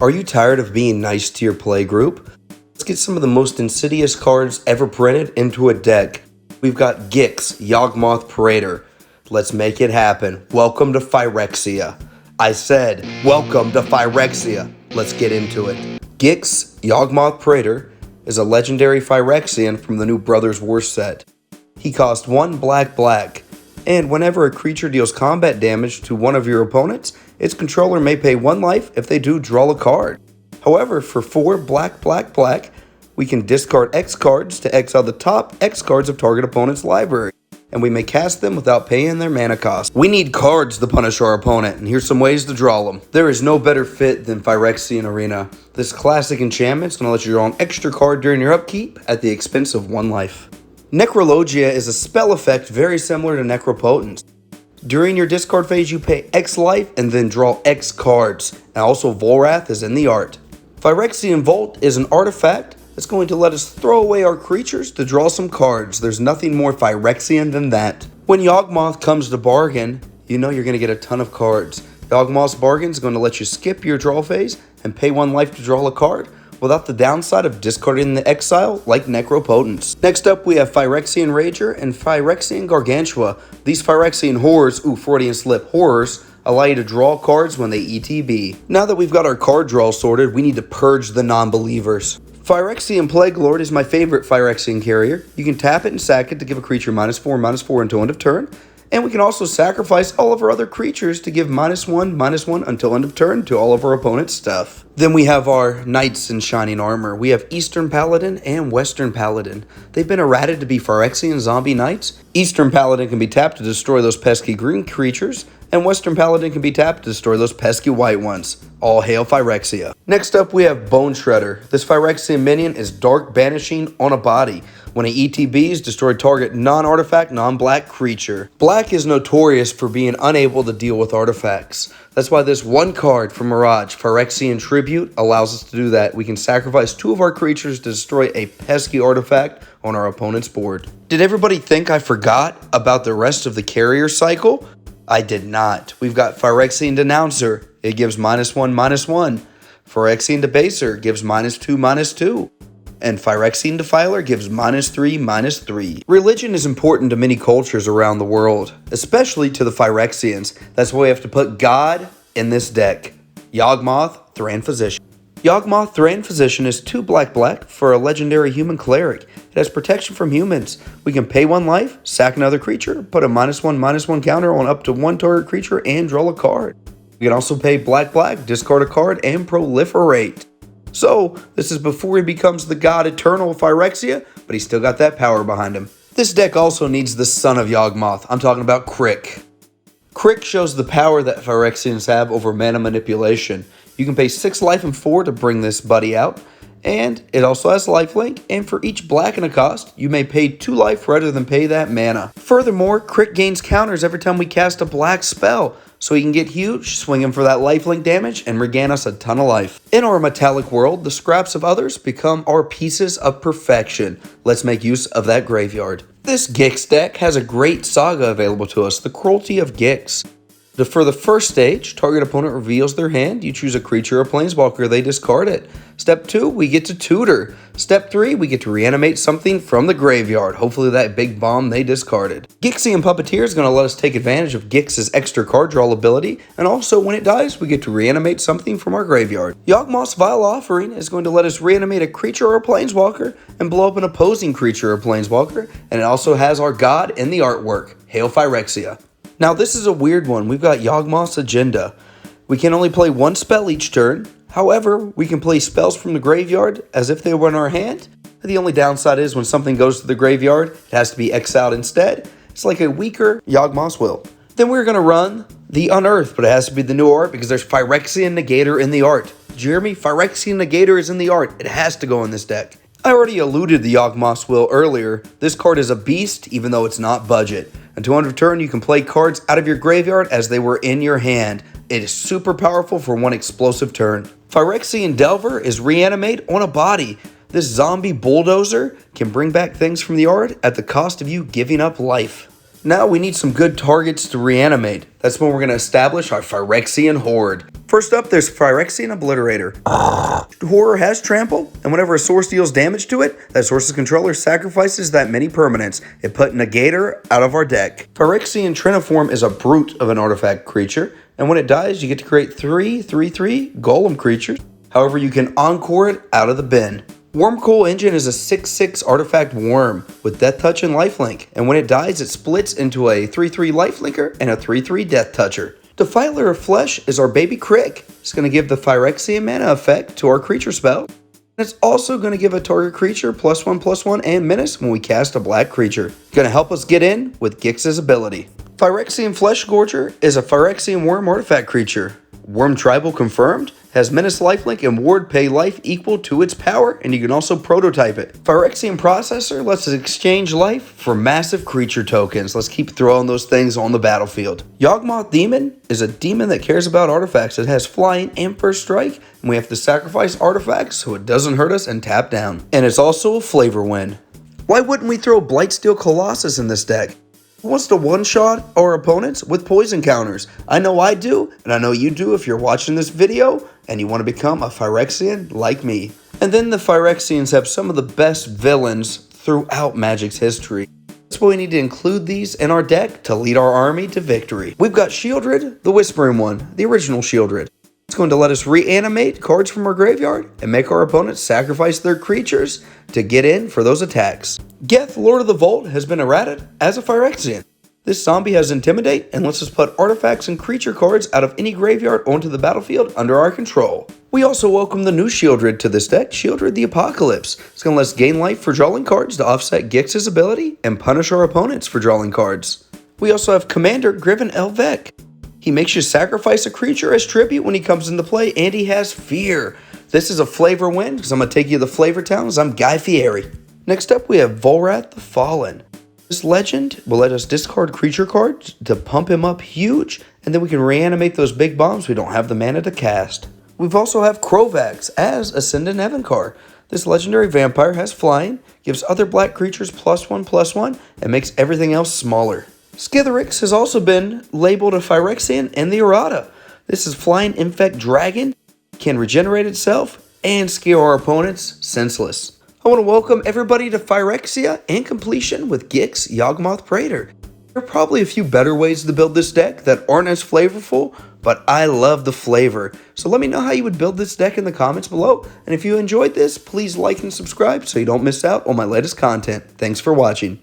Are you tired of being nice to your play group? Let's get some of the most insidious cards ever printed into a deck. We've got Gix, Yawgmoth Praetor. Let's make it happen. Welcome to Phyrexia. I said, welcome to Phyrexia. Let's get into it. Gix, Yawgmoth Praetor, is a legendary Phyrexian from the new Brothers War set. He costs 1 black, and whenever a creature deals combat damage to one of your opponents, its controller may pay 1 life. If they do, draw a card. However, for 4 black, we can discard X cards to exile the top X cards of target opponent's library, and we may cast them without paying their mana cost. We need cards to punish our opponent, and here's some ways to draw them. There is no better fit than Phyrexian Arena. This classic enchantment is going to let you draw an extra card during your upkeep at the expense of 1 life. Necrologia is a spell effect very similar to Necropotence. During your discard phase, you pay X life and then draw X cards. And also, Volrath is in the art. Phyrexian Volt is an artifact that's going to let us throw away our creatures to draw some cards. There's nothing more Phyrexian than that. When Yawgmoth comes to bargain, you know you're going to get a ton of cards. Yawgmoth's bargain is going to let you skip your draw phase and pay 1 life to draw a card, without the downside of discarding the exile like Necropotence. Next up, we have Phyrexian Rager and Phyrexian Gargantua. These Phyrexian horrors, Freudian slip, horrors, allow you to draw cards when they ETB. Now that we've got our card draw sorted, we need to purge the non-believers. Phyrexian Plague Lord is my favorite Phyrexian carrier. You can tap it and sack it to give a creature -4/-4 until end of turn. And we can also sacrifice all of our other creatures to give -1/-1 until end of turn to all of our opponent's stuff. Then we have our Knights in Shining Armor. We have Eastern Paladin and Western Paladin. They've been errated to be Phyrexian zombie knights. Eastern Paladin can be tapped to destroy those pesky green creatures, and Western Paladin can be tapped to destroy those pesky white ones. All hail Phyrexia. Next up, we have Bone Shredder. This Phyrexian minion is Dark Banishing on a body. When it ETBs, destroy target non-artifact, non-black creature. Black is notorious for being unable to deal with artifacts. That's why this 1 card from Mirage, Phyrexian Tribute, allows us to do that. We can sacrifice 2 of our creatures to destroy a pesky artifact on our opponent's board. Did everybody think I forgot about the rest of the carrier cycle? I did not. We've got Phyrexian Denouncer. It gives -1/-1. Phyrexian Debaser gives -2/-2. And Phyrexian Defiler gives -3/-3. Religion is important to many cultures around the world, especially to the Phyrexians. That's why we have to put God in this deck. Yawgmoth Thran Physician. Yawgmoth Thran Physician is 2 black for a legendary human cleric. It has protection from humans. We can pay 1 life, sack another creature, put a -1/-1 counter on up to 1 target creature, and draw a card. We can also pay black, discard a card, and proliferate. So, this is before he becomes the god eternal of Phyrexia, but he's still got that power behind him. This deck also needs the son of Yawgmoth. I'm talking about Crick. Crick shows the power that Phyrexians have over mana manipulation. You can pay 6 life and 4 to bring this buddy out, and it also has lifelink, and for each black in a cost, you may pay 2 life rather than pay that mana. Furthermore, Crick gains counters every time we cast a black spell, so he can get huge, swing him for that lifelink damage, and regain us a ton of life. In our metallic world, the scraps of others become our pieces of perfection. Let's make use of that graveyard. This Gix deck has a great saga available to us, the Cruelty of Gix. For the first stage, target opponent reveals their hand. You choose a creature or planeswalker, they discard it. Step 2, we get to tutor. Step 3, we get to reanimate something from the graveyard. Hopefully that big bomb they discarded. Gixian Puppeteer is going to let us take advantage of Gix's extra card draw ability, and also when it dies, we get to reanimate something from our graveyard. Yawgmoth's Vile Offering is going to let us reanimate a creature or a planeswalker and blow up an opposing creature or planeswalker, and it also has our god in the artwork. Hail Phyrexia. Now this is a weird one. We've got Yawgmoth's Agenda. We can only play 1 spell each turn. However, we can play spells from the graveyard as if they were in our hand. The only downside is when something goes to the graveyard, it has to be exiled instead. It's like a weaker Yawgmoth's Will. Then we're going to run the Unearth, but it has to be the new art because there's Phyrexian Negator in the art. Jeremy, Phyrexian Negator is in the art. It has to go in this deck. I already alluded to the Yawgmoth's Will earlier. This card is a beast, even though it's not budget. Until end of turn, you can play cards out of your graveyard as they were in your hand. It is super powerful for 1 explosive turn. Phyrexian Delver is reanimate on a body. This zombie bulldozer can bring back things from the art at the cost of you giving up life. Now we need some good targets to reanimate. That's when we're going to establish our Phyrexian Horde. First up, there's Phyrexian Obliterator. Horror has trample, and whenever a source deals damage to it, that source's controller sacrifices that many permanents. It put Negator out of our deck. Phyrexian Triniform is a brute of an artifact creature, and when it dies, you get to create 3/3/3 golem creatures. However, you can encore it out of the bin. Wormcoil Engine is a 6/6 artifact worm with Death Touch and Lifelink, and when it dies, it splits into a 3/3 Lifelinker and a 3/3 Death Toucher. Defiler of Flesh is our baby Crick. It's going to give the Phyrexian mana effect to our creature spell. And it's also going to give a target creature +1/+1 and menace when we cast a black creature. Going to help us get in with Gix's ability. Phyrexian Flesh Gorger is a Phyrexian worm artifact creature. Worm Tribal confirmed, has menace lifelink and ward pay life equal to its power, and you can also prototype it. Phyrexian Processor lets us exchange life for massive creature tokens. Let's keep throwing those things on the battlefield. Yawgmoth Demon is a demon that cares about artifacts. It has flying and first strike, and we have to sacrifice artifacts so it doesn't hurt us and tap down. And it's also a flavor win. Why wouldn't we throw Blightsteel Colossus in this deck? Who wants to one-shot our opponents with poison counters? I know I do, and I know you do if you're watching this video and you want to become a Phyrexian like me. And then the Phyrexians have some of the best villains throughout Magic's history. That's why we need to include these in our deck to lead our army to victory. We've got Shieldred, the Whispering one, the original Shieldred. It's going to let us reanimate cards from our graveyard and make our opponents sacrifice their creatures to get in for those attacks. Geth, Lord of the Vault, has been errated as a Phyrexian. This zombie has Intimidate and lets us put artifacts and creature cards out of any graveyard onto the battlefield under our control. We also welcome the new Shieldred to this deck, Shieldred the Apocalypse. It's going to let us gain life for drawing cards to offset Gix's ability and punish our opponents for drawing cards. We also have Commander Griven Elvek. He makes you sacrifice a creature as tribute when he comes into play, and he has Fear. This is a flavor win, because I'm going to take you to the Flavor Towns. I'm Guy Fieri. Next up, we have Volrath the Fallen. This legend will let us discard creature cards to pump him up huge, and then we can reanimate those big bombs we don't have the mana to cast. We've also have Krovax as Ascendant Evencar. This legendary vampire has flying, gives other black creatures +1/+1, and makes everything else smaller. Skitherix has also been labeled a Phyrexian in the errata. This is Flying Infect Dragon, can regenerate itself, and scare our opponents senseless. I want to welcome everybody to Phyrexia and completion with Gix Yawgmoth Praetor. There are probably a few better ways to build this deck that aren't as flavorful, but I love the flavor. So let me know how you would build this deck in the comments below. And if you enjoyed this, please like and subscribe so you don't miss out on my latest content. Thanks for watching.